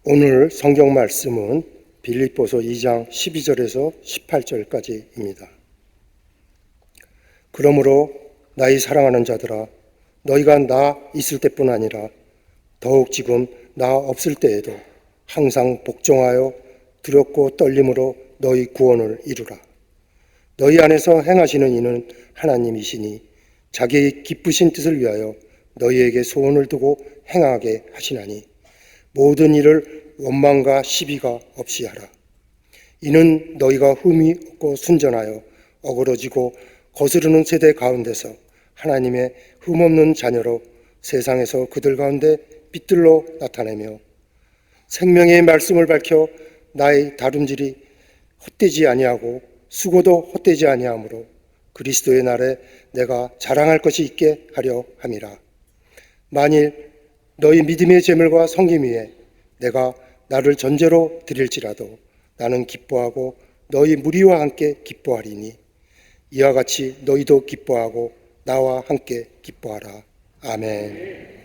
오늘 성경 말씀은 빌립보서 2장 12절에서 18절까지입니다. 그러므로 나의 사랑하는 자들아, 너희가 나 있을 때뿐 아니라 더욱 지금 나 없을 때에도 항상 복종하여 두렵고 떨림으로 너희 구원을 이루라. 너희 안에서 행하시는 이는 하나님이시니 자기의 기쁘신 뜻을 위하여 너희에게 소원을 두고 행하게 하시나니 모든 일을 원망과 시비가 없이 하라. 이는 너희가 흠이 없고 순전하여 어그러지고 거스르는 세대 가운데서 하나님의 흠없는 자녀로 세상에서 그들 가운데 빛들로 나타내며 생명의 말씀을 밝혀 나의 다름질이 헛되지 아니하고 수고도 헛되지 아니하므로 그리스도의 날에 내가 자랑할 것이 있게 하려 함이라. 만일 너희 믿음의 제물과 성김 위에 내가 나를 전제로 드릴지라도 나는 기뻐하고 너희 무리와 함께 기뻐하리니 이와 같이 너희도 기뻐하고 나와 함께 기뻐하라. 아멘.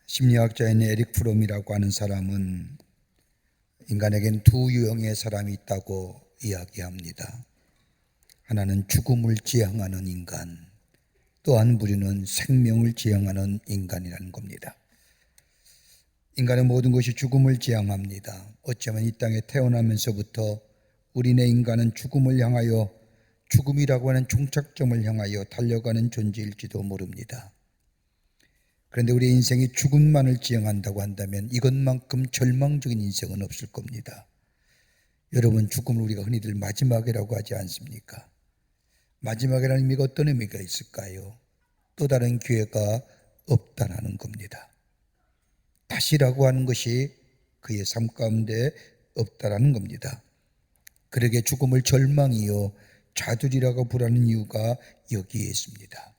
심리학자인 에릭 프롬이라고 하는 사람은 인간에겐 두 유형의 사람이 있다고 이야기합니다. 하나는 죽음을 지향하는 인간, 또 한 부류는 생명을 지향하는 인간이라는 겁니다. 인간의 모든 것이 죽음을 지향합니다. 어쩌면 이 땅에 태어나면서부터 우리네 인간은 죽음을 향하여, 죽음이라고 하는 종착점을 향하여 달려가는 존재일지도 모릅니다. 그런데 우리의 인생이 죽음만을 지향한다고 한다면 이것만큼 절망적인 인생은 없을 겁니다. 여러분, 죽음을 우리가 흔히들 마지막이라고 하지 않습니까? 마지막이라는 의미가 어떤 의미가 있을까요? 또 다른 기회가 없다라는 겁니다. 다시라고 하는 것이 그의 삶 가운데 없다라는 겁니다. 그러게 죽음을 절망이요 좌절이라고 부르는 이유가 여기에 있습니다.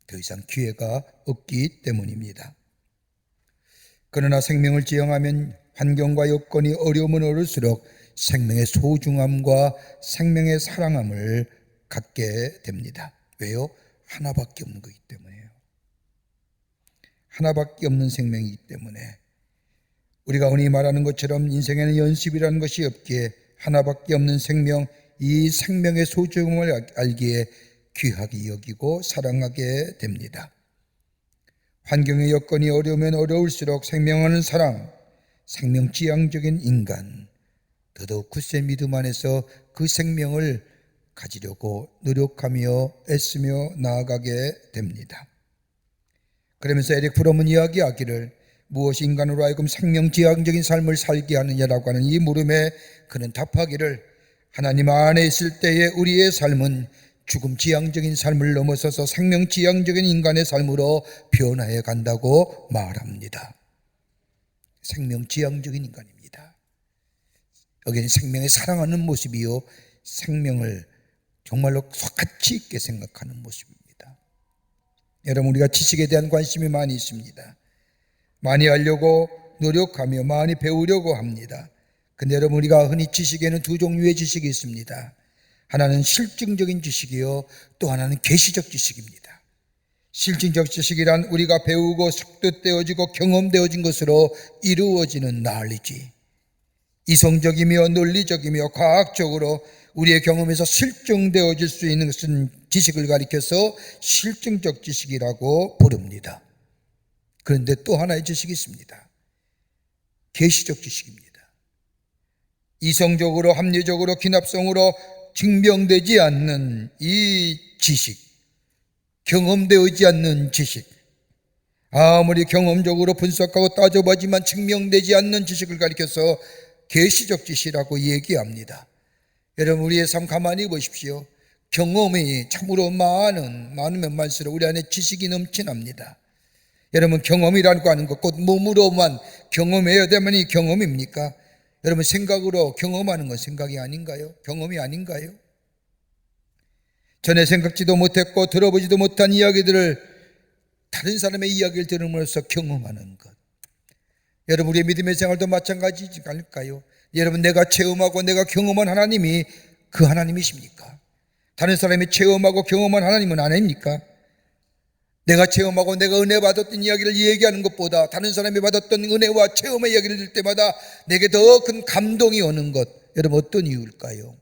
더 이상 기회가 없기 때문입니다. 그러나 생명을 지향하면 환경과 여건이 어려우면 어려울수록 생명의 소중함과 생명의 사랑함을 갖게 됩니다. 왜요? 하나밖에 없는 거기 때문에요. 하나밖에 없는 생명이기 때문에 우리가 흔히 말하는 것처럼 인생에는 연습이라는 것이 없기에 하나밖에 없는 생명, 이 생명의 소중함을 알기에 귀하게 여기고 사랑하게 됩니다. 환경의 여건이 어려우면 어려울수록 생명하는 사람, 생명지향적인 인간, 더더욱 굳세 믿음 안에서 그 생명을 가지려고 노력하며 애쓰며 나아가게 됩니다. 그러면서 에릭 프롬은 이야기하기를 무엇이 인간으로 하여금 생명지향적인 삶을 살게 하느냐라고 하는 이 물음에 그는 답하기를 하나님 안에 있을 때의 우리의 삶은 죽음지향적인 삶을 넘어서서 생명지향적인 인간의 삶으로 변화해 간다고 말합니다. 생명지향적인 인간입니다. 여기는 생명의 사랑하는 모습이요 생명을 정말로 가치 있게 생각하는 모습입니다. 여러분, 우리가 지식에 대한 관심이 많이 있습니다. 많이 알려고 노력하며 많이 배우려고 합니다. 근데 여러분, 우리가 흔히 지식에는 두 종류의 지식이 있습니다. 하나는 실증적인 지식이요, 또 하나는 계시적 지식입니다. 실증적 지식이란 우리가 배우고 숙도되어지고 경험되어진 것으로 이루어지는 knowledge, 이성적이며 논리적이며 과학적으로 우리의 경험에서 실증되어질 수 있는 것은 지식을 가리켜서 실증적 지식이라고 부릅니다. 그런데 또 하나의 지식이 있습니다. 계시적 지식입니다. 이성적으로 합리적으로 기납성으로 증명되지 않는 이 지식, 경험되지 않는 지식, 아무리 경험적으로 분석하고 따져보지만 증명되지 않는 지식을 가리켜서 계시적 지식이라고 얘기합니다. 여러분, 우리의 삶 가만히 보십시오. 경험이 참으로 많으면 많을수록 우리 안에 지식이 넘쳐납니다. 여러분, 경험이라고 하는 것, 곧 몸으로만 경험해야 되면 경험입니까? 여러분, 생각으로 경험하는 건 생각이 아닌가요? 경험이 아닌가요? 전에 생각지도 못했고 들어보지도 못한 이야기들을 다른 사람의 이야기를 들음으로써 경험하는 것. 여러분, 우리의 믿음의 생활도 마찬가지지 않을까요? 여러분, 내가 체험하고 내가 경험한 하나님이 그 하나님이십니까? 다른 사람이 체험하고 경험한 하나님은 아닙니까? 내가 체험하고 내가 은혜 받았던 이야기를 얘기하는 것보다 다른 사람이 받았던 은혜와 체험의 이야기를 들을 때마다 내게 더 큰 감동이 오는 것, 여러분, 어떤 이유일까요?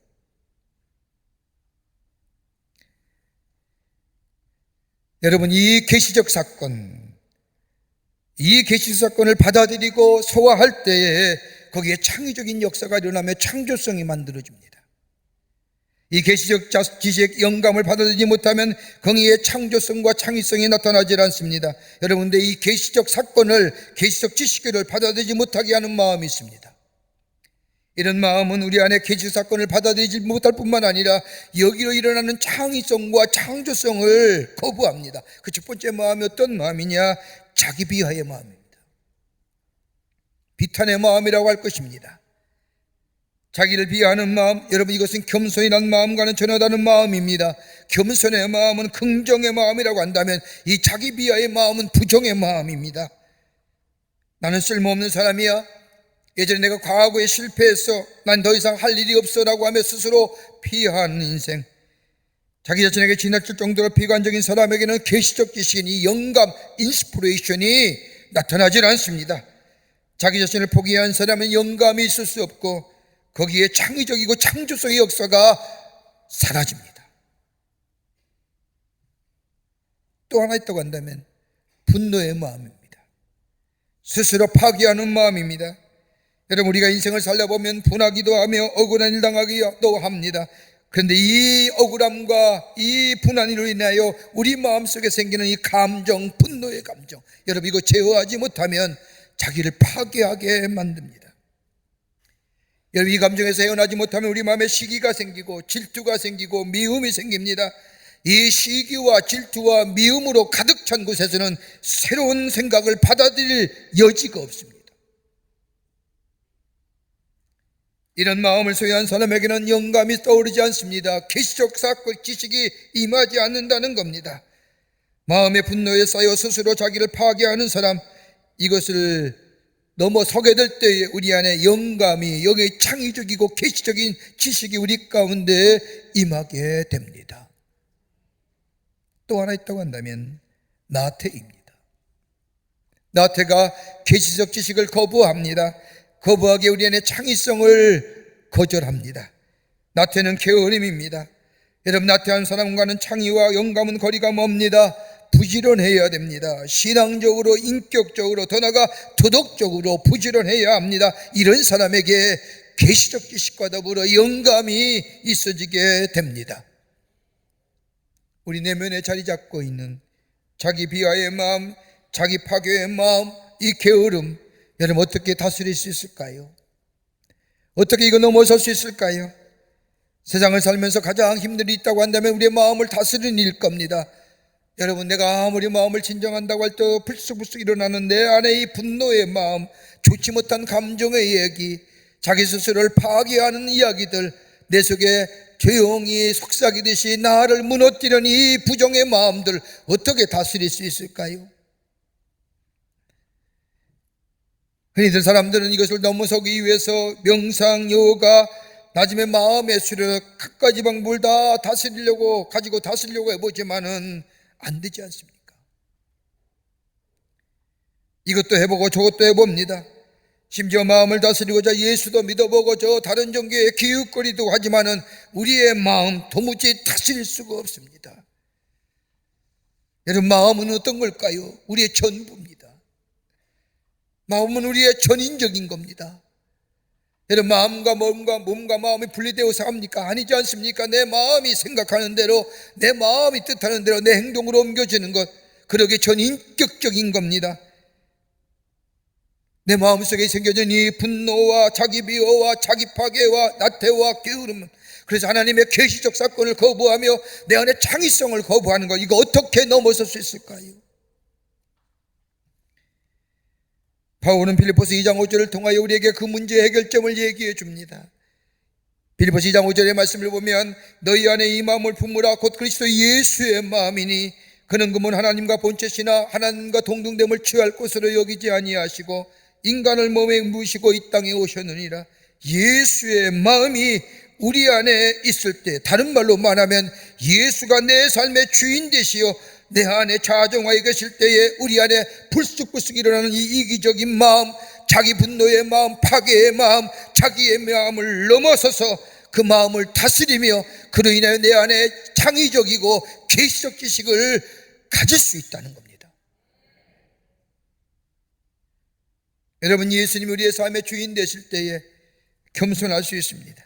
여러분, 이 계시적 사건, 이 계시적 사건을 받아들이고 소화할 때에 거기에 창의적인 역사가 일어나며 창조성이 만들어집니다. 이 계시적 지식, 영감을 받아들이지 못하면 거기에 창조성과 창의성이 나타나지 않습니다. 여러분, 근데 이 계시적 사건을, 계시적 지식을 받아들이지 못하게 하는 마음이 있습니다. 이런 마음은 우리 안에 계시적 사건을 받아들이지 못할 뿐만 아니라 여기로 일어나는 창의성과 창조성을 거부합니다. 그 첫 번째 마음이 어떤 마음이냐? 자기 비하의 마음입니다. 비탄의 마음이라고 할 것입니다. 자기를 비하하는 마음, 여러분, 이것은 겸손이라는 마음과는 전혀 다른 마음입니다. 겸손의 마음은 긍정의 마음이라고 한다면 이 자기 비하의 마음은 부정의 마음입니다. 나는 쓸모없는 사람이야. 예전에 내가 과거에 실패했어. 난 더 이상 할 일이 없어라고 하며 스스로 비하하는 인생. 자기 자신에게 지나칠 정도로 비관적인 사람에게는 계시적 지식인 이 영감, 인스피레이션이 나타나질 않습니다. 자기 자신을 포기한 사람은 영감이 있을 수 없고 거기에 창의적이고 창조성의 역사가 사라집니다. 또 하나 있다고 한다면 분노의 마음입니다. 스스로 파괴하는 마음입니다. 여러분, 우리가 인생을 살려보면 분하기도 하며 억울한 일 당하기도 합니다. 그런데 이 억울함과 이 분한으로 인하여 우리 마음속에 생기는 이 감정, 분노의 감정, 여러분, 이거 제어하지 못하면 자기를 파괴하게 만듭니다. 여러분, 이 감정에서 헤어나지 못하면 우리 마음에 시기가 생기고 질투가 생기고 미움이 생깁니다. 이 시기와 질투와 미움으로 가득 찬 곳에서는 새로운 생각을 받아들일 여지가 없습니다. 이런 마음을 소유한 사람에게는 영감이 떠오르지 않습니다. 계시적 사건 지식이 임하지 않는다는 겁니다. 마음의 분노에 쌓여 스스로 자기를 파괴하는 사람, 이것을 넘어서게 될 때에 우리 안에 영감이, 여기에 창의적이고 계시적인 지식이 우리 가운데 임하게 됩니다. 또 하나 있다고 한다면 나태입니다. 나태가 계시적 지식을 거부합니다. 거부하기에 우리 안에 창의성을 거절합니다. 나태는 게으름입니다. 여러분, 나태한 사람과는 창의와 영감은 거리가 멉니다. 부지런해야 됩니다. 신앙적으로, 인격적으로, 더 나아가 도덕적으로 부지런해야 합니다. 이런 사람에게 계시적 지식과 더불어 영감이 있어지게 됩니다. 우리 내면에 자리 잡고 있는 자기 비하의 마음, 자기 파괴의 마음, 이 게으름, 여러분 어떻게 다스릴 수 있을까요? 어떻게 이거 넘어설 수 있을까요? 세상을 살면서 가장 힘든 일이 있다고 한다면 우리의 마음을 다스리는 일일 겁니다. 여러분, 내가 아무리 마음을 진정한다고 할 때 불쑥불쑥 일어나는 내 안에 이 분노의 마음, 좋지 못한 감정의 얘기, 자기 스스로를 파괴하는 이야기들, 내 속에 조용히 속삭이듯이 나를 무너뜨리는 이 부정의 마음들 어떻게 다스릴 수 있을까요? 흔히들 사람들은 이것을 넘어서기 위해서 명상, 요가, 나중에 마음의 수련, 갖가지 방법을 다 다스리려고 가지고 다스리려고 해보지만은 안 되지 않습니까? 이것도 해보고 저것도 해봅니다. 심지어 마음을 다스리고자 예수도 믿어보고 저 다른 종교에 기웃거리도 하지만은 우리의 마음 도무지 다스릴 수가 없습니다. 여러분, 마음은 어떤 걸까요? 우리의 전부입니다. 마음은 우리의 전인적인 겁니다. 여러분, 마음과 몸과 마음이 분리되어서 합니까? 아니지 않습니까? 내 마음이 생각하는 대로, 내 마음이 뜻하는 대로 내 행동으로 옮겨지는 것, 그러게 전인격적인 겁니다. 내 마음속에 생겨진 이 분노와 자기 비호와 자기 파괴와 나태와 게으름, 그래서 하나님의 계시적 사건을 거부하며 내 안에 창의성을 거부하는 것, 이거 어떻게 넘어설 수 있을까요? 바울은 빌립보서 2장 5절을 통하여 우리에게 그 문제 해결점을 얘기해 줍니다. 빌립보서 2장 5절의 말씀을 보면 너희 안에 이 마음을 품으라 곧 그리스도 예수의 마음이니 그는 그분 하나님과 본체시나 하나님과 동등됨을 취할 것으로 여기지 아니하시고 인간을 몸에 묻으시고 이 땅에 오셨느니라. 예수의 마음이 우리 안에 있을 때, 다른 말로 말하면 예수가 내 삶의 주인 되시어 내 안에 자정하여 계실 때에 우리 안에 불쑥불쑥 일어나는 이 이기적인 마음, 자기 분노의 마음, 파괴의 마음, 자기의 마음을 넘어서서 그 마음을 다스리며 그로 인하여 내 안에 창의적이고 계시적 지식을 가질 수 있다는 겁니다. 여러분, 예수님이 우리의 삶의 주인 되실 때에 겸손할 수 있습니다.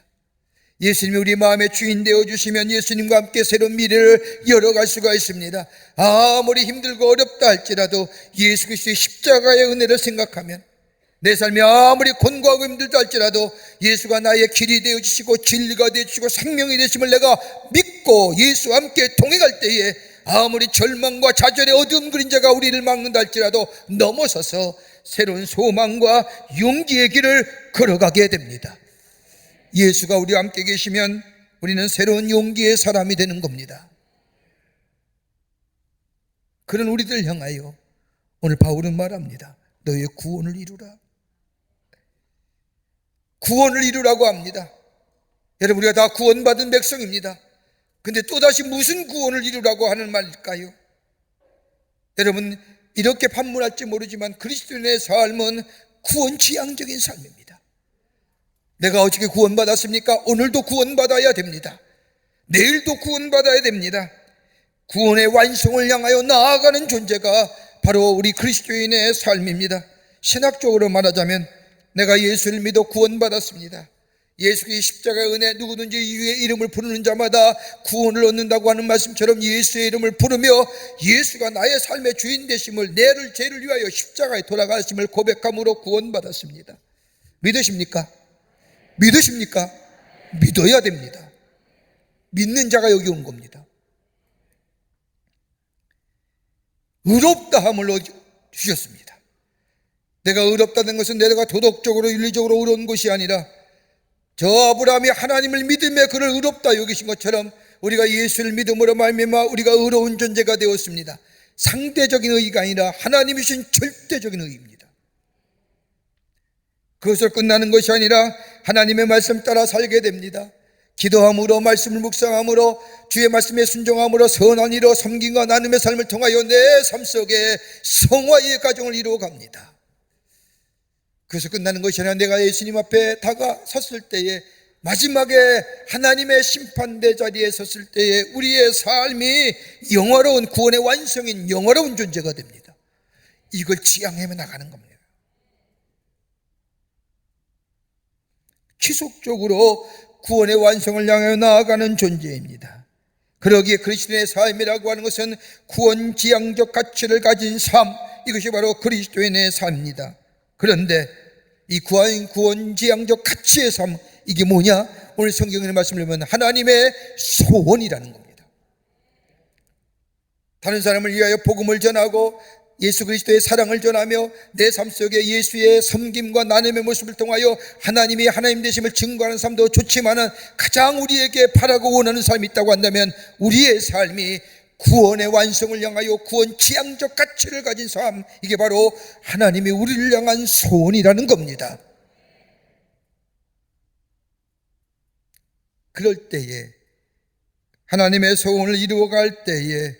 예수님이 우리 마음의 주인 되어주시면 예수님과 함께 새로운 미래를 열어갈 수가 있습니다. 아무리 힘들고 어렵다 할지라도 예수 그리스도의 십자가의 은혜를 생각하면, 내 삶이 아무리 곤고하고 힘들다 할지라도 예수가 나의 길이 되어주시고 진리가 되어주시고 생명이 되심을 내가 믿고 예수와 함께 동행할 때에 아무리 절망과 좌절의 어두운 그림자가 우리를 막는다 할지라도 넘어서서 새로운 소망과 용기의 길을 걸어가게 됩니다. 예수가 우리와 함께 계시면 우리는 새로운 용기의 사람이 되는 겁니다. 그런 우리들 향하여 오늘 바울은 말합니다. 너희의 구원을 이루라. 구원을 이루라고 합니다. 여러분, 우리가 다 구원받은 백성입니다. 근데 또다시 무슨 구원을 이루라고 하는 말일까요? 여러분, 이렇게 판문할지 모르지만 그리스도인의 삶은 구원지향적인 삶입니다. 내가 어떻게 구원받았습니까? 오늘도 구원받아야 됩니다. 내일도 구원받아야 됩니다. 구원의 완성을 향하여 나아가는 존재가 바로 우리 그리스도인의 삶입니다. 신학적으로 말하자면 내가 예수를 믿어 구원받았습니다. 예수의 십자가의 은혜, 누구든지 이의 이름을 부르는 자마다 구원을 얻는다고 하는 말씀처럼 예수의 이름을 부르며 예수가 나의 삶의 주인 되심을, 내를 죄를 위하여 십자가에 돌아가심을 고백함으로 구원받았습니다. 믿으십니까? 믿으십니까? 믿어야 됩니다. 믿는 자가 여기 온 겁니다. 의롭다함을 주셨습니다. 내가 의롭다는 것은 내가 도덕적으로 윤리적으로 의로운 것이 아니라 저 아브라함이 하나님을 믿음에 그를 의롭다 여기신 것처럼 우리가 예수를 믿음으로 말미암아 우리가 의로운 존재가 되었습니다. 상대적인 의의가 아니라 하나님이 주신 절대적인 의의입니다. 그것을 끝나는 것이 아니라 하나님의 말씀 따라 살게 됩니다. 기도함으로, 말씀을 묵상함으로, 주의 말씀에 순종함으로, 선한 일로 섬김과 나눔의 삶을 통하여 내 삶 속에 성화의 가정을 이루어 갑니다. 그래서 끝나는 것이 아니라 내가 예수님 앞에 다가섰을 때에, 마지막에 하나님의 심판대 자리에 섰을 때에 우리의 삶이 영화로운, 구원의 완성인 영화로운 존재가 됩니다. 이걸 지향해 나가는 겁니다. 지속적으로 구원의 완성을 향해 나아가는 존재입니다. 그러기에 그리스도의 삶이라고 하는 것은 구원 지향적 가치를 가진 삶, 이것이 바로 그리스도인의 삶입니다. 그런데 이 구원 지향적 가치의 삶, 이게 뭐냐? 오늘 성경의 말씀을 보면 하나님의 소원이라는 겁니다. 다른 사람을 위하여 복음을 전하고 예수 그리스도의 사랑을 전하며 내 삶 속에 예수의 섬김과 나눔의 모습을 통하여 하나님이 하나님 되심을 증거하는 삶도 좋지만은 가장 우리에게 바라고 원하는 삶이 있다고 한다면 우리의 삶이 구원의 완성을 향하여 구원 지향적 가치를 가진 삶, 이게 바로 하나님이 우리를 향한 소원이라는 겁니다. 그럴 때에, 하나님의 소원을 이루어갈 때에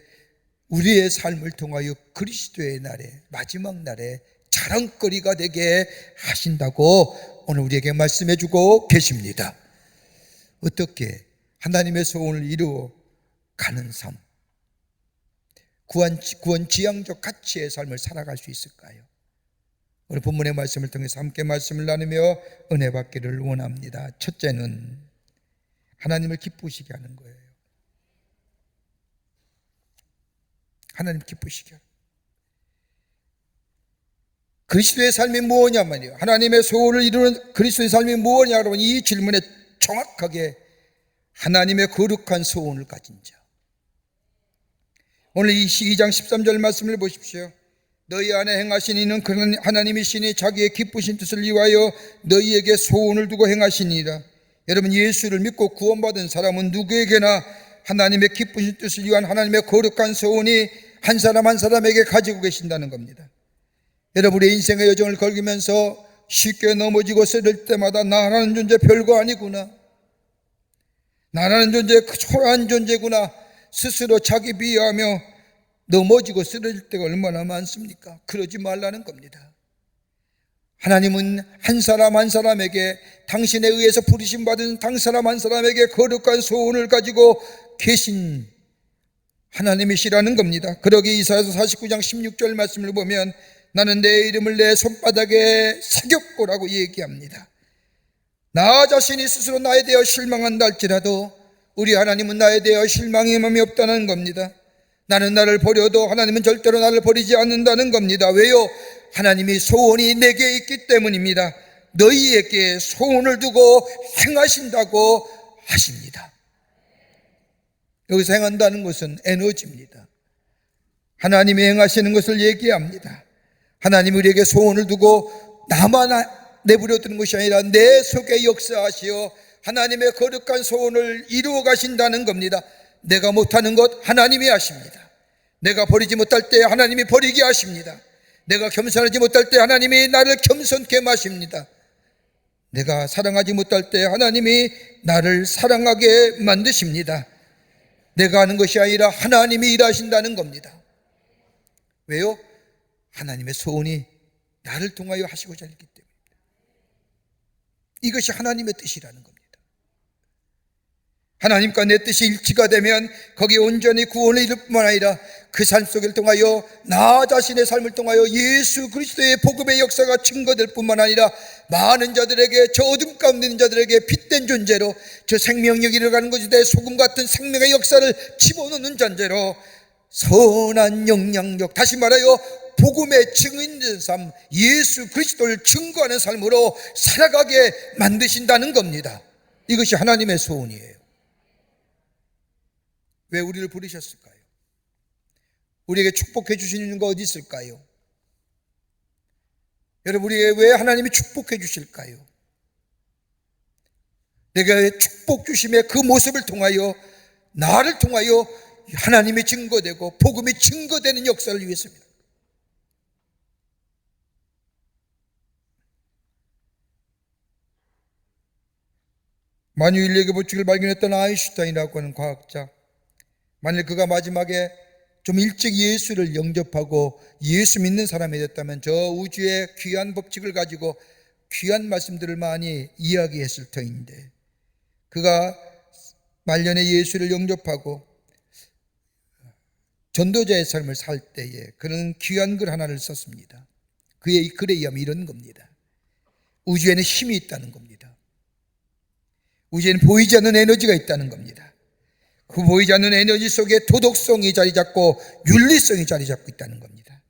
우리의 삶을 통하여 그리스도의 날에, 마지막 날에 자랑거리가 되게 하신다고 오늘 우리에게 말씀해 주고 계십니다. 어떻게 하나님의 소원을 이루어 가는 삶, 구원 지향적 가치의 삶을 살아갈 수 있을까요? 오늘 본문의 말씀을 통해서 함께 말씀을 나누며 은혜 받기를 원합니다. 첫째는 하나님을 기쁘시게 하는 거예요. 하나님 기쁘시게 하는. 그리스도의 삶이 무엇이냐 말이에요. 하나님의 소원을 이루는 그리스도의 삶이 무엇이냐, 여러분, 이 질문에 정확하게 하나님의 거룩한 소원을 가진 자. 오늘 이 2장 13절 말씀을 보십시오. 너희 안에 행하신 이는 하나님이시니 자기의 기쁘신 뜻을 위하여 너희에게 소원을 두고 행하시니라. 여러분, 예수를 믿고 구원받은 사람은 누구에게나 하나님의 기쁘신 뜻을 위한 하나님의 거룩한 소원이 한 사람 한 사람에게 가지고 계신다는 겁니다. 여러분의 인생의 여정을 걸으면서 쉽게 넘어지고 쓰러질 때마다 나라는 존재 별거 아니구나, 나라는 존재 초라한 존재구나, 스스로 자기 비하하며 넘어지고 쓰러질 때가 얼마나 많습니까? 그러지 말라는 겁니다. 하나님은 한 사람 한 사람에게, 당신에 의해서 부르심 받은 한 사람 한 사람에게 거룩한 소원을 가지고 계신 하나님이시라는 겁니다. 그러기에 이사야서 49장 16절 말씀을 보면 나는 내 이름을 내 손바닥에 새겼고라고 얘기합니다. 나 자신이 스스로 나에 대하여 실망한다 할지라도 우리 하나님은 나에 대하여 실망의 마음이 없다는 겁니다. 나는 나를 버려도 하나님은 절대로 나를 버리지 않는다는 겁니다. 왜요? 하나님이 소원이 내게 있기 때문입니다. 너희에게 소원을 두고 행하신다고 하십니다. 여기서 행한다는 것은 에너지입니다. 하나님이 행하시는 것을 얘기합니다. 하나님이 우리에게 소원을 두고 나만 내버려 두는 것이 아니라 내 속에 역사하시어 하나님의 거룩한 소원을 이루어 가신다는 겁니다. 내가 못하는 것 하나님이 하십니다. 내가 버리지 못할 때 하나님이 버리게 하십니다. 내가 겸손하지 못할 때 하나님이 나를 겸손케 하십니다. 내가 사랑하지 못할 때 하나님이 나를 사랑하게 만드십니다. 내가 하는 것이 아니라 하나님이 일하신다는 겁니다. 왜요? 하나님의 소원이 나를 통하여 하시고자 했기 때문입니다. 이것이 하나님의 뜻이라는 겁니다. 하나님과 내 뜻이 일치가 되면 거기에 온전히 구원을 이룰 뿐만 아니라 그 삶 속을 통하여 나 자신의 삶을 통하여 예수 그리스도의 복음의 역사가 증거될 뿐만 아니라 많은 자들에게, 저 어둠 가운데 있는 자들에게 빛된 존재로, 저 생명력이 일어가는 곳에 소금 같은 생명의 역사를 집어넣는 존재로 선한 영향력, 다시 말하여 복음의 증인된 삶, 예수 그리스도를 증거하는 삶으로 살아가게 만드신다는 겁니다. 이것이 하나님의 소원이에요. 왜 우리를 부르셨을까요? 우리에게 축복해 주시는 거 어디 있을까요? 여러분, 우리에게 왜 하나님이 축복해 주실까요? 내가 축복 주심의 그 모습을 통하여 나를 통하여 하나님의 증거되고 복음이 증거되는 역사를 위해서입니다. 만유인력의 법칙을 발견했던 아인슈타인이라고 하는 과학자, 만일 그가 마지막에 좀 일찍 예수를 영접하고 예수 믿는 사람이 됐다면 저 우주의 귀한 법칙을 가지고 귀한 말씀들을 많이 이야기했을 터인데, 그가 말년에 예수를 영접하고 전도자의 삶을 살 때에 그는 귀한 글 하나를 썼습니다. 그의 글에 의하면 이런 겁니다. 우주에는 힘이 있다는 겁니다. 우주에는 보이지 않는 에너지가 있다는 겁니다. 그 보이지 않는 에너지 속에 도덕성이 자리 잡고 윤리성이 자리 잡고 있다는 겁니다.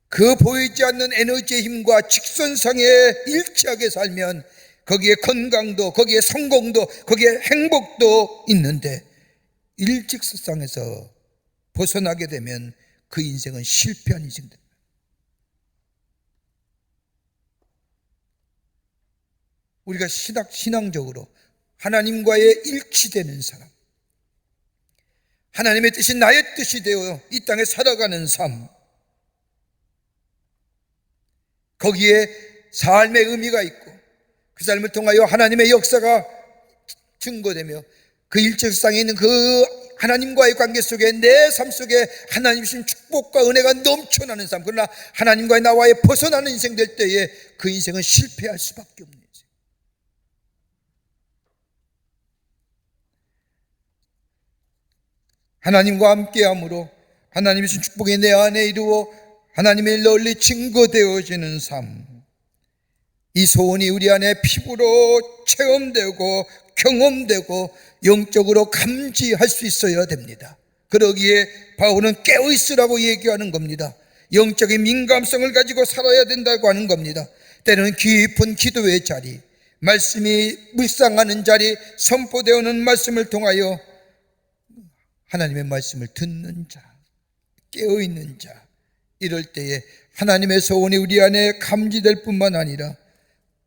그 보이지 않는 에너지의 힘과 직선상에 일치하게 살면 거기에 건강도, 거기에 성공도, 거기에 행복도 있는데, 일직선상에서 벗어나게 되면 그 인생은 실패한 인생입니다. 우리가 신앙적으로 하나님과의 일치되는 사람, 하나님의 뜻이 나의 뜻이 되어 이 땅에 살아가는 삶, 거기에 삶의 의미가 있고 그 삶을 통하여 하나님의 역사가 증거되며 그 일직선상에 있는 그 하나님과의 관계 속에 내 삶 속에 하나님 주신 축복과 은혜가 넘쳐나는 삶, 그러나 하나님과의 나와의 벗어나는 인생 될 때에 그 인생은 실패할 수밖에 없는 인생. 하나님과 함께함으로 하나님이 주신 축복이 내 안에 이루어 하나님의 널리 증거되어지는 삶, 이 소원이 우리 안에 피부로 체험되고 경험되고 영적으로 감지할 수 있어야 됩니다. 그러기에 바울은 깨어있으라고 얘기하는 겁니다. 영적인 민감성을 가지고 살아야 된다고 하는 겁니다. 때로는 깊은 기도의 자리, 말씀이 묵상하는 자리, 선포되어오는 말씀을 통하여 하나님의 말씀을 듣는 자, 깨어있는 자, 이럴 때에 하나님의 소원이 우리 안에 감지될 뿐만 아니라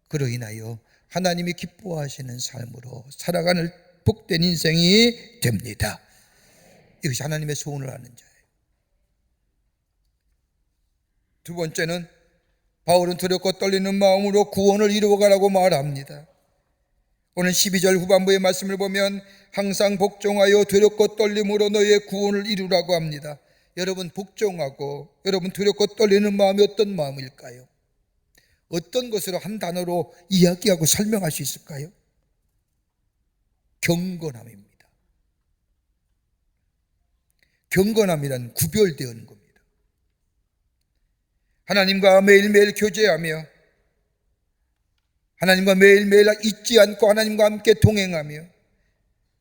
그로 인하여 하나님이 기뻐하시는 삶으로 살아가는 복된 인생이 됩니다. 이것이 하나님의 소원을 아는 자예요. 두 번째는 바울은 두렵고 떨리는 마음으로 구원을 이루어가라고 말합니다. 오늘 12절 후반부의 말씀을 보면 항상 복종하여 두렵고 떨림으로 너희의 구원을 이루라고 합니다. 여러분, 복종하고 여러분 두렵고 떨리는 마음이 어떤 마음일까요? 어떤 것으로 한 단어로 이야기하고 설명할 수 있을까요? 경건함입니다. 경건함이란 구별되는 겁니다. 하나님과 매일매일 교제하며 하나님과 매일매일 잊지 않고 하나님과 함께 동행하며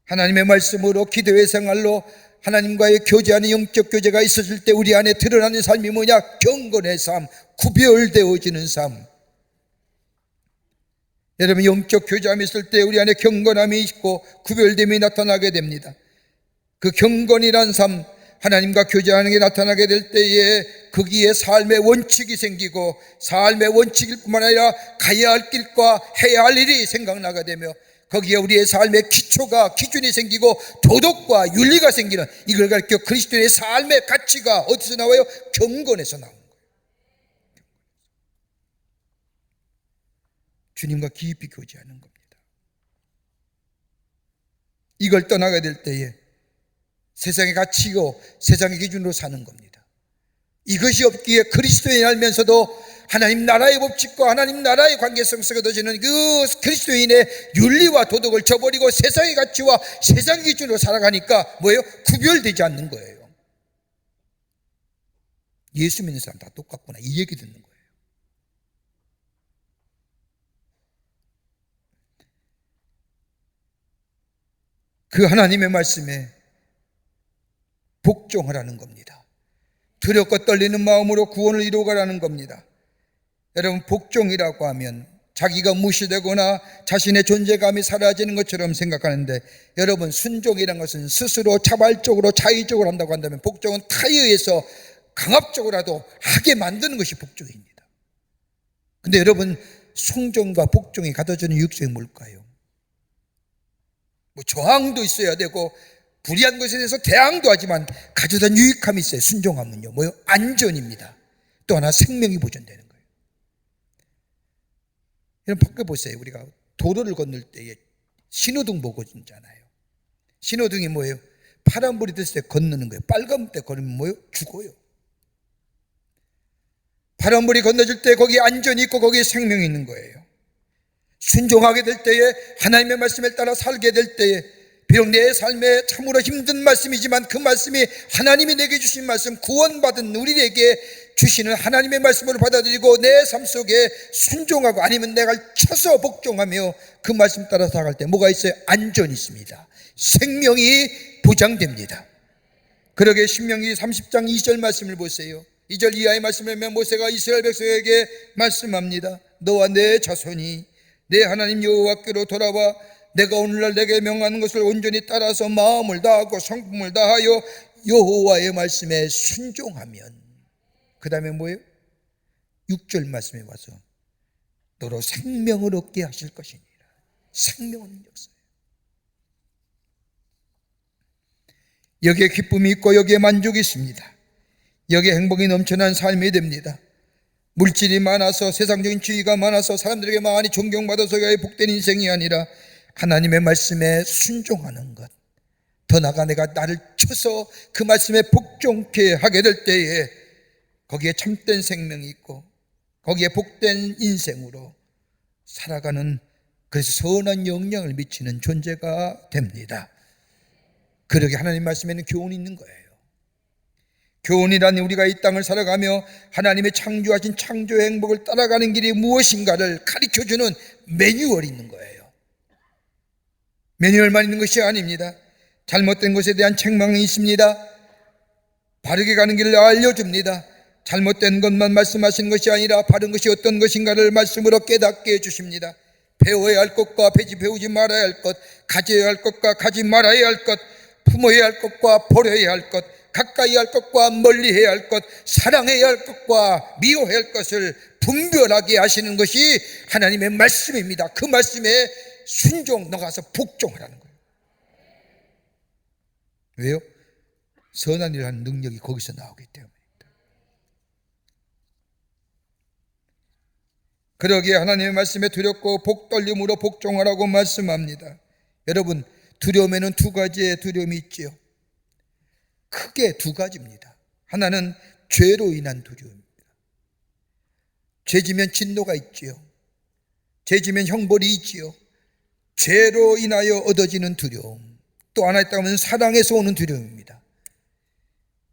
하나님의 말씀으로 기도의 생활로 하나님과의 교제하는 영적 교제가 있었을 때 우리 안에 드러나는 삶이 뭐냐? 경건의 삶, 구별되어지는 삶. 여러분, 영적 교제함이 있을 때 우리 안에 경건함이 있고 구별됨이 나타나게 됩니다. 그 경건이란 삶, 하나님과 교제하는 게 나타나게 될 때에 거기에 삶의 원칙이 생기고 삶의 원칙일 뿐만 아니라 가야 할 길과 해야 할 일이 생각나게 되며 거기에 우리의 삶의 기초가 기준이 생기고 도덕과 윤리가 생기는, 이걸 가리켜 그리스도인의 삶의 가치가 어디서 나와요? 경건에서 나오는 거예요. 주님과 깊이 교제하는 겁니다. 이걸 떠나게 될 때에 세상의 가치고 세상의 기준으로 사는 겁니다. 이것이 없기에 그리스도인 알면서도 하나님 나라의 법칙과 하나님 나라의 관계성 속에 둬지는 그 그리스도인의 윤리와 도덕을 저버리고 세상의 가치와 세상 기준으로 살아가니까 뭐예요? 구별되지 않는 거예요. 예수 믿는 사람 다 똑같구나, 이 얘기 듣는 거예요. 그 하나님의 말씀에 복종하라는 겁니다. 두렵고 떨리는 마음으로 구원을 이루어가라는 겁니다. 여러분, 복종이라고 하면 자기가 무시되거나 자신의 존재감이 사라지는 것처럼 생각하는데, 여러분, 순종이라는 것은 스스로 자발적으로 자의적으로 한다고 한다면, 복종은 타에 의해서 강압적으로라도 하게 만드는 것이 복종입니다. 근데 여러분, 순종과 복종이 가져주는 유익성이 뭘까요? 뭐 저항도 있어야 되고 불의한 것에 대해서 대항도 하지만 가져다 유익함이 있어요. 순종하면요. 뭐요? 안전입니다. 또 하나 생명이 보존되는 거예요. 여러분 밖에 보세요. 우리가 도로를 건널 때에 신호등 보고 있잖아요. 신호등이 뭐예요? 파란불이 됐을 때 건너는 거예요. 빨간불 때 걸으면 뭐예요? 죽어요. 파란불이 건너질 때 거기에 안전이 있고 거기에 생명이 있는 거예요. 순종하게 될 때에 하나님의 말씀에 따라 살게 될 때에 비록 내 삶에 참으로 힘든 말씀이지만 그 말씀이 하나님이 내게 주신 말씀, 구원받은 우리에게 주시는 하나님의 말씀으로 받아들이고 내 삶 속에 순종하고 아니면 내가 쳐서 복종하며 그 말씀 따라 살아갈 때 뭐가 있어요? 안전이 있습니다. 생명이 보장됩니다. 그러게 신명기 30장 2절 말씀을 보세요. 2절 이하의 말씀을 보면 모세가 이스라엘 백성에게 말씀합니다. 너와 내 자손이 내 하나님 여호와께로 돌아와 내가 오늘날 내게 명하는 것을 온전히 따라서 마음을 다하고 성품을 다하여 여호와의 말씀에 순종하면, 그 다음에 뭐예요? 6절 말씀에 와서 너로 생명을 얻게 하실 것이니라. 생명은 역사예요. 여기에 기쁨이 있고 여기에 만족이 있습니다. 여기에 행복이 넘쳐난 삶이 됩니다. 물질이 많아서 세상적인 지위가 많아서 사람들에게 많이 존경받아서 복된 인생이 아니라 하나님의 말씀에 순종하는 것, 더 나아가 내가 나를 쳐서 그 말씀에 복종케 하게 될 때에 거기에 참된 생명이 있고 거기에 복된 인생으로 살아가는, 그래서 선한 영향을 미치는 존재가 됩니다. 그러게 하나님 말씀에는 교훈이 있는 거예요. 교훈이란 우리가 이 땅을 살아가며 하나님의 창조하신 창조의 행복을 따라가는 길이 무엇인가를 가르쳐주는 매뉴얼이 있는 거예요. 매뉴얼만 있는 것이 아닙니다. 잘못된 것에 대한 책망이 있습니다. 바르게 가는 길을 알려줍니다. 잘못된 것만 말씀하시는 것이 아니라 바른 것이 어떤 것인가를 말씀으로 깨닫게 해주십니다. 배워야 할 것과 배우지 말아야 할 것, 가져야 할 것과 가지 말아야 할 것, 품어야 할 것과 버려야 할 것, 가까이 할 것과 멀리 해야 할 것, 사랑해야 할 것과 미워해야 할 것을 분별하게 하시는 것이 하나님의 말씀입니다. 그 말씀에 순종, 너가서 복종하라는 거예요. 왜요? 선한 일을 하는 능력이 거기서 나오기 때문입니다. 그러기에 하나님의 말씀에 두렵고 복떨림으로 복종하라고 말씀합니다. 여러분, 두려움에는 두 가지의 두려움이 있지요. 크게 두 가지입니다. 하나는 죄로 인한 두려움입니다. 죄지면 진노가 있지요. 죄지면 형벌이 있지요. 죄로 인하여 얻어지는 두려움, 또 하나 있다고 하면 사랑에서 오는 두려움입니다.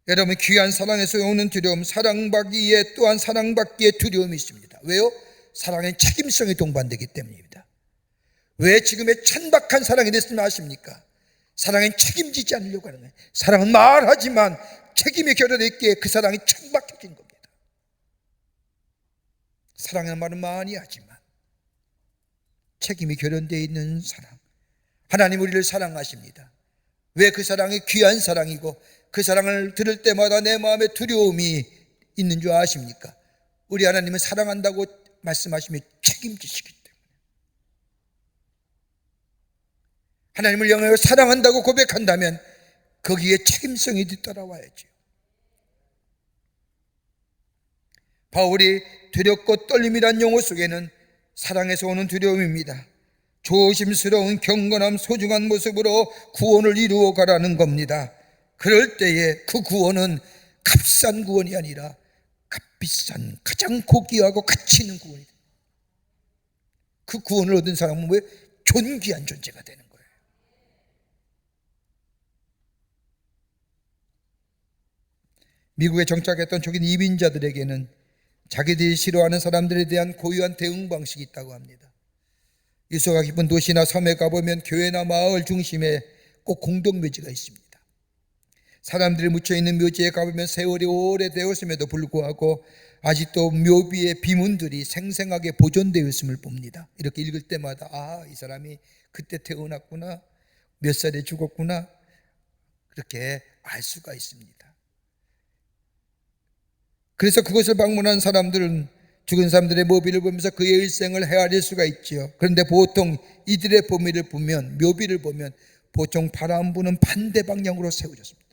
여러분, 귀한 사랑에서 오는 두려움, 사랑받기에 또한 사랑받기에 두려움이 있습니다. 왜요? 사랑엔 책임성이 동반되기 때문입니다. 왜 지금의 천박한 사랑이 됐으면 아십니까? 사랑엔 책임지지 않으려고 하는 거예요. 사랑은 말하지만 책임이 결여되어 있기에 그 사랑이 천박해진 겁니다. 사랑이라는 말은 많이 하지만 책임이 결연되어 있는 사랑, 하나님 우리를 사랑하십니다. 왜 그 사랑이 귀한 사랑이고 그 사랑을 들을 때마다 내 마음에 두려움이 있는 줄 아십니까? 우리 하나님은 사랑한다고 말씀하시며 책임지시기 때문에, 하나님을 향하여 사랑한다고 고백한다면 거기에 책임성이 뒤따라와야죠. 바울이 두렵고 떨림이란 용어 속에는 사랑에서 오는 두려움입니다. 조심스러운 경건함, 소중한 모습으로 구원을 이루어 가라는 겁니다. 그럴 때에 그 구원은 값싼 구원이 아니라 값비싼, 가장 고귀하고 가치 있는 구원이다. 그 구원을 얻은 사람은 왜 존귀한 존재가 되는 거예요. 미국에 정착했던 초기 이민자들에게는 자기들이 싫어하는 사람들에 대한 고유한 대응 방식이 있다고 합니다. 유서가 깊은 도시나 섬에 가보면 교회나 마을 중심에 꼭 공동묘지가 있습니다. 사람들이 묻혀있는 묘지에 가보면 세월이 오래되었음에도 불구하고 아직도 묘비의 비문들이 생생하게 보존되어 있음을 봅니다. 이렇게 읽을 때마다 아, 이 사람이 그때 태어났구나, 몇 살에 죽었구나, 그렇게 알 수가 있습니다. 그래서 그것을 방문한 사람들은 죽은 사람들의 묘비를 보면서 그의 일생을 헤아릴 수가 있지요. 그런데 보통 이들의 묘비를 보면 보통 바람 부는 반대 방향으로 세워졌습니다.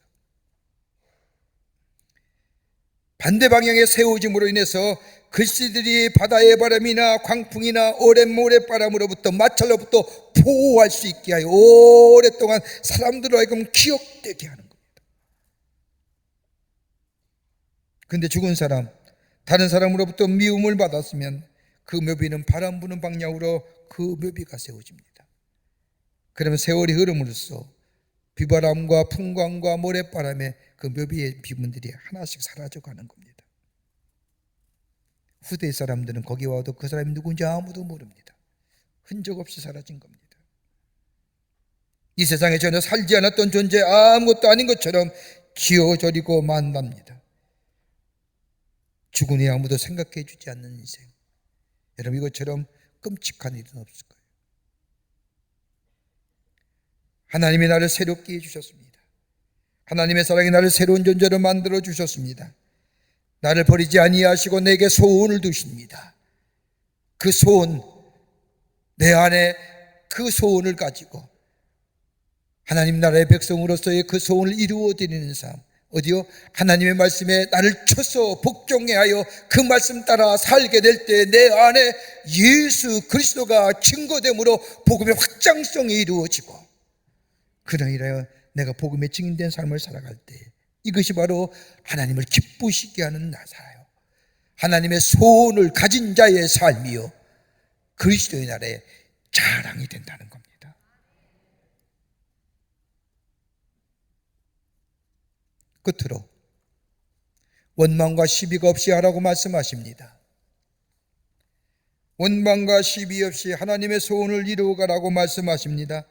반대 방향에 세워짐으로 인해서 글씨들이 바다의 바람이나 광풍이나 오랜 모래바람으로부터 마찰로부터 보호할 수 있게 하여 오랫동안 사람들로 하여금 기억되게 하는 겁니다. 그런데 죽은 사람, 다른 사람으로부터 미움을 받았으면 그 묘비는 바람 부는 방향으로 그 묘비가 세워집니다. 그러면 세월이 흐름으로써 비바람과 풍광과 모래바람에 그 묘비의 비문들이 하나씩 사라져가는 겁니다. 후대 사람들은 거기 와도 그 사람이 누군지 아무도 모릅니다. 흔적 없이 사라진 겁니다. 이 세상에 전혀 살지 않았던 존재, 아무것도 아닌 것처럼 지워져리고 만납니다. 죽으니 아무도 생각해 주지 않는 인생. 여러분, 이것처럼 끔찍한 일은 없을 거예요. 하나님이 나를 새롭게 해주셨습니다. 하나님의 사랑이 나를 새로운 존재로 만들어 주셨습니다. 나를 버리지 아니하시고 내게 소원을 두십니다. 그 소원, 내 안에 그 소원을 가지고 하나님 나라의 백성으로서의 그 소원을 이루어드리는 삶. 어디요? 하나님의 말씀에 나를 쳐서 복종해 하여 그 말씀 따라 살게 될 때 내 안에 예수 그리스도가 증거됨으로 복음의 확장성이 이루어지고, 그러하여 내가 복음에 증인된 삶을 살아갈 때 이것이 바로 하나님을 기쁘시게 하는 나사요, 하나님의 소원을 가진 자의 삶이요 그리스도의 나라의 자랑이 된다는 겁니다. 끝으로 원망과 시비가 없이 하라고 말씀하십니다. 원망과 시비 없이 하나님의 소원을 이루어가라고 말씀하십니다.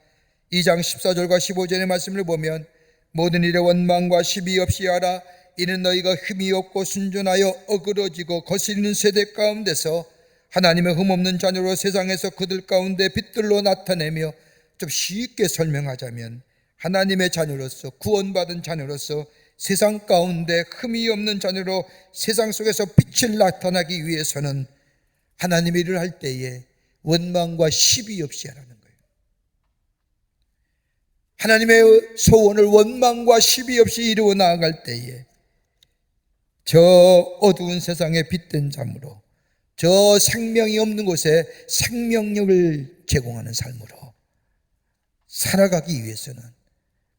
2장 14절과 15절의 말씀을 보면 모든 일에 원망과 시비 없이 하라. 이는 너희가 흠이 없고 순전하여 어그러지고 거스리는 세대 가운데서 하나님의 흠없는 자녀로 세상에서 그들 가운데 빛들로 나타내며, 좀 쉽게 설명하자면 하나님의 자녀로서, 구원받은 자녀로서 세상 가운데 흠이 없는 자녀로 세상 속에서 빛을 나타나기 위해서는 하나님의 일을 할 때에 원망과 시비 없이 하라는 거예요. 하나님의 소원을 원망과 시비 없이 이루어 나아갈 때에 저 어두운 세상에 빛된 자므로, 저 생명이 없는 곳에 생명력을 제공하는 삶으로 살아가기 위해서는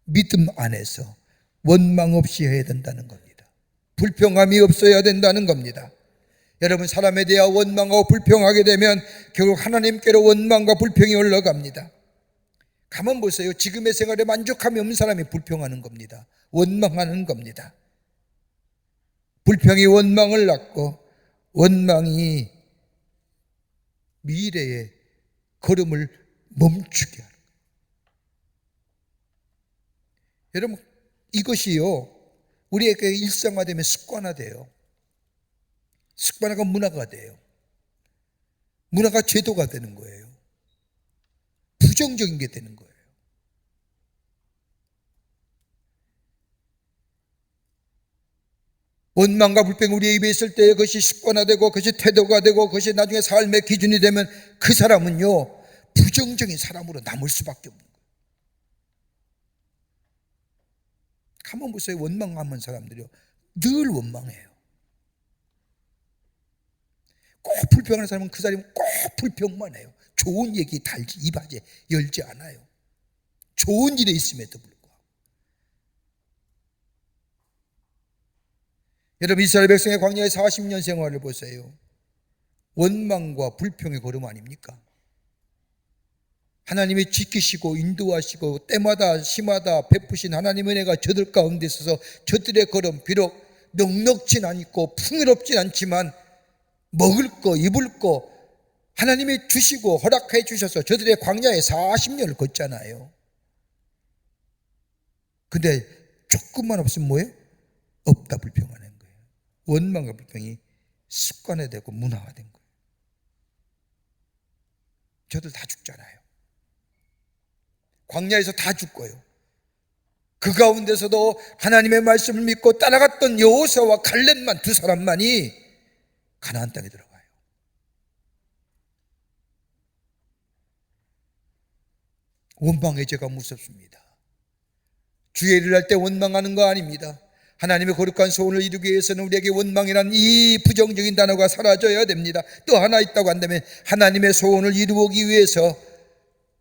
믿음 안에서 원망 없이 해야 된다는 겁니다. 불평함이 없어야 된다는 겁니다. 여러분, 사람에 대해 원망하고 불평하게 되면 결국 하나님께로 원망과 불평이 올라갑니다. 가만 보세요. 지금의 생활에 만족함이 없는 사람이 불평하는 겁니다. 원망하는 겁니다. 불평이 원망을 낳고 원망이 미래의 걸음을 멈추게 하는 거예요. 여러분, 이것이요 우리에게 일상화되면 습관화돼요. 습관화가 문화가 돼요. 문화가 제도가 되는 거예요. 부정적인 게 되는 거예요. 원망과 불평이 우리의 입에 있을 때 그것이 습관화되고 그것이 태도가 되고 그것이 나중에 삶의 기준이 되면 그 사람은요 부정적인 사람으로 남을 수밖에 없는 거예요. 가만 보세요. 원망하는 사람들이요 늘 원망해요. 꼭 불평하는 사람은 그 사람은 꼭 불평만 해요. 좋은 얘기 달지 입하지 열지 않아요. 좋은 일에 있음에도 불구하고. 여러분, 이스라엘 백성의 광야의 40년 생활을 보세요. 원망과 불평의 걸음 아닙니까? 하나님이 지키시고 인도하시고 때마다 시마다 베푸신 하나님의 은혜가 저들 가운데 있어서 저들의 걸음, 비록 넉넉진 않고 풍요롭진 않지만 먹을 거 입을 거 하나님이 주시고 허락해 주셔서 저들의 광야에 40년을 걷잖아요. 근데 조금만 없으면 뭐예요? 없다 불평하는 거예요. 원망과 불평이 습관화되고 문화화된 거예요. 저들 다 죽잖아요. 광야에서 다 죽고요. 그 가운데서도 하나님의 말씀을 믿고 따라갔던 여호수아와 갈렙만 두 사람만이 가나안 땅에 들어가요. 원망의 죄가 무섭습니다. 주의 일을 할 때 원망하는 거 아닙니다. 하나님의 거룩한 소원을 이루기 위해서는 우리에게 원망이란 이 부정적인 단어가 사라져야 됩니다. 또 하나 있다고 한다면 하나님의 소원을 이루기 위해서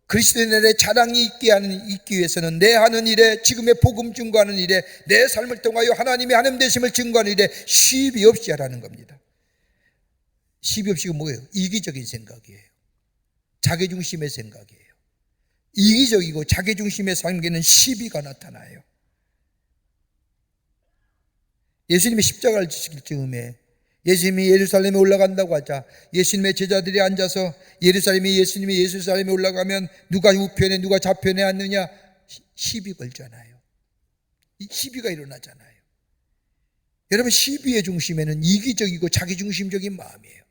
그리스도의 날에 자랑이 있기 위해서는 내 하는 일에, 지금의 복음 증거하는 일에, 내 삶을 통하여 하나님의 하나님 되심을 증거하는 일에 시비 없이 하라는 겁니다. 시비 없이가 뭐예요? 이기적인 생각이에요. 자기중심의 생각이에요. 이기적이고 자기중심의 삶에는 시비가 나타나요. 예수님이 십자가를 지실 즈음에 예수님이 예루살렘에 올라간다고 하자 예수님의 제자들이 앉아서 예수님이 예루살렘에 올라가면 누가 우편에 누가 좌편에 앉느냐 시비 걸잖아요. 시비가 일어나잖아요. 여러분, 시비의 중심에는 이기적이고 자기중심적인 마음이에요.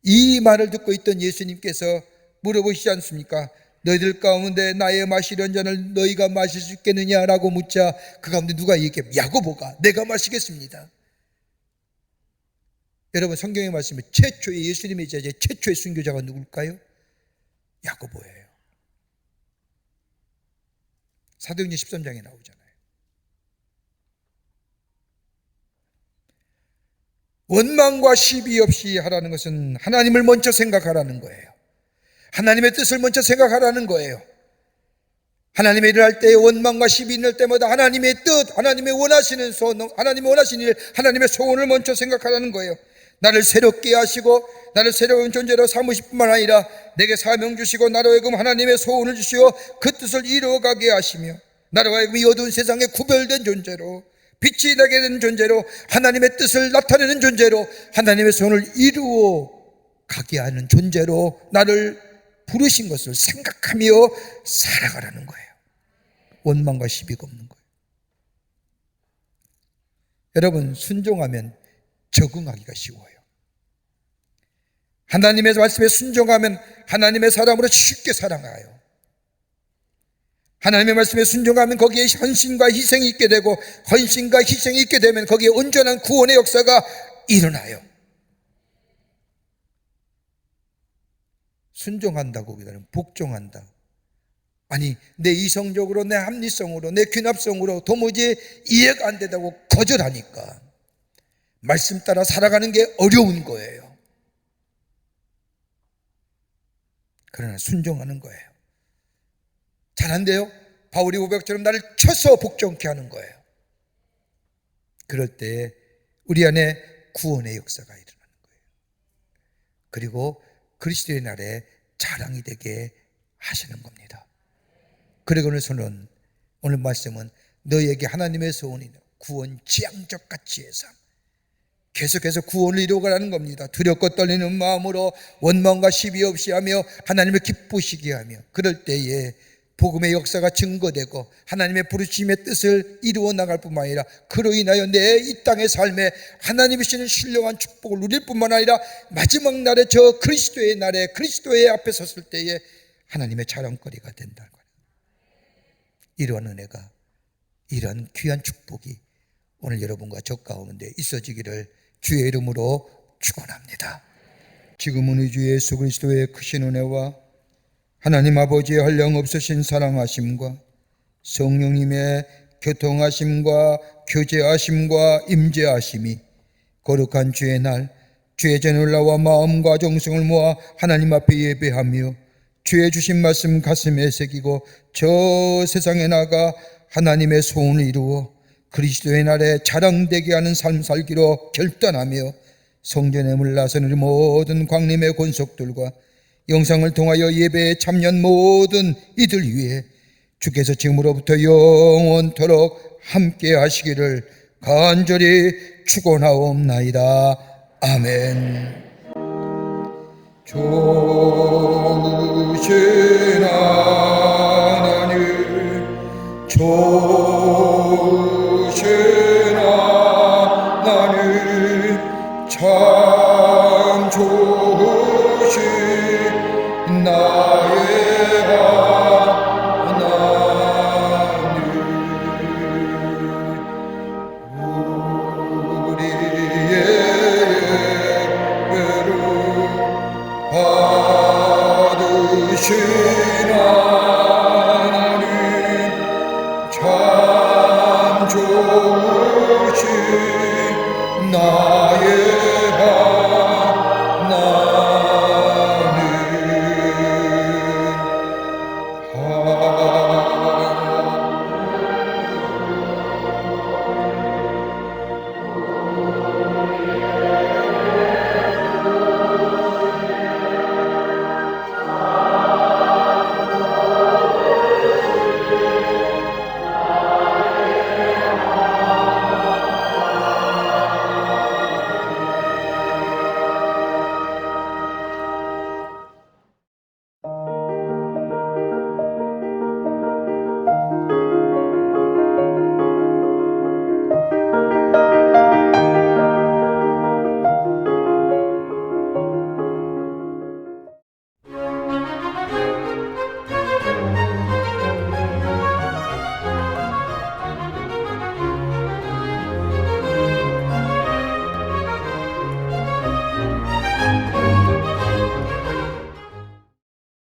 이 말을 듣고 있던 예수님께서 물어보시지 않습니까? 너희들 가운데 나의 마시려는 잔을 너희가 마실 수 있겠느냐라고 묻자 그 가운데 누가 얘기해? 야고보가 내가 마시겠습니다. 여러분, 성경에 말씀에 최초의 예수님의 제자 최초의 순교자가 누굴까요? 야고보예요. 사도행전 13장에 나오잖아요. 원망과 시비 없이 하라는 것은 하나님을 먼저 생각하라는 거예요. 하나님의 뜻을 먼저 생각하라는 거예요. 하나님의 일을 할 때 원망과 시비 있는 때마다 하나님의 뜻, 하나님의 원하시는 소원, 하나님의 원하시는 일, 하나님의 소원을 먼저 생각하라는 거예요. 나를 새롭게 하시고 나를 새로운 존재로 삼으실 뿐만 아니라 내게 사명 주시고 나로 하여금 하나님의 소원을 주시어 그 뜻을 이루어가게 하시며 나로 하여금 이 어두운 세상에 구별된 존재로 빛이 나게 된 존재로 하나님의 뜻을 나타내는 존재로 하나님의 소원을 이루어가게 하는 존재로 나를 부르신 것을 생각하며 살아가라는 거예요. 원망과 시비가 없는 거예요. 여러분, 순종하면 적응하기가 쉬워요. 하나님의 말씀에 순종하면 하나님의 사람으로 쉽게 살아가요. 하나님의 말씀에 순종하면 거기에 헌신과 희생이 있게 되고 헌신과 희생이 있게 되면 거기에 온전한 구원의 역사가 일어나요. 순종한다고 보다는 복종한다. 아니, 내 이성적으로, 내 합리성으로, 내 귀납성으로 도무지 이해가 안 되다고 거절하니까 말씀 따라 살아가는 게 어려운 거예요. 그러나 순종하는 거예요. 잘한대요. 바울이 고백처럼 나를 쳐서 복종케 하는 거예요. 그럴 때 우리 안에 구원의 역사가 일어나는 거예요. 그리고 그리스도의 날에 자랑이 되게 하시는 겁니다. 그리고 오늘 말씀은 너희에게 하나님의 소원이 구원 지향적 가치의 삶, 계속해서 구원을 이루어가라는 겁니다. 두렵고 떨리는 마음으로 원망과 시비 없이 하며 하나님을 기쁘시게 하며 그럴 때에 복음의 역사가 증거되고 하나님의 부르심의 뜻을 이루어 나갈 뿐만 아니라 그로 인하여 내 이 땅의 삶에 하나님이 주시는 신령한 축복을 누릴 뿐만 아니라 마지막 날에 저 그리스도의 날에 그리스도의 앞에 섰을 때에 하나님의 자랑거리가 된다는 거예요. 이러한 은혜가, 이러한 귀한 축복이 오늘 여러분과 저 가운데 있어지기를 주의 이름으로 축원합니다. 지금은 우리 주 예수 그리스도의 크신 은혜와 하나님 아버지의 한량없으신 사랑하심과 성령님의 교통하심과 교제하심과 임재하심이 거룩한 주의 날 주의 전을 나와 마음과 정성을 모아 하나님 앞에 예배하며 주의 주신 말씀 가슴에 새기고 저 세상에 나가 하나님의 소원을 이루어 그리스도의 날에 자랑되게 하는 삶 살기로 결단하며 성전에 물러서는 우리 모든 광림의 권속들과 영상을 통하여 예배에 참여한 모든 이들 위해 주께서 지금으로부터 영원토록 함께 하시기를 간절히 축원하옵나이다. 아멘. 좋으신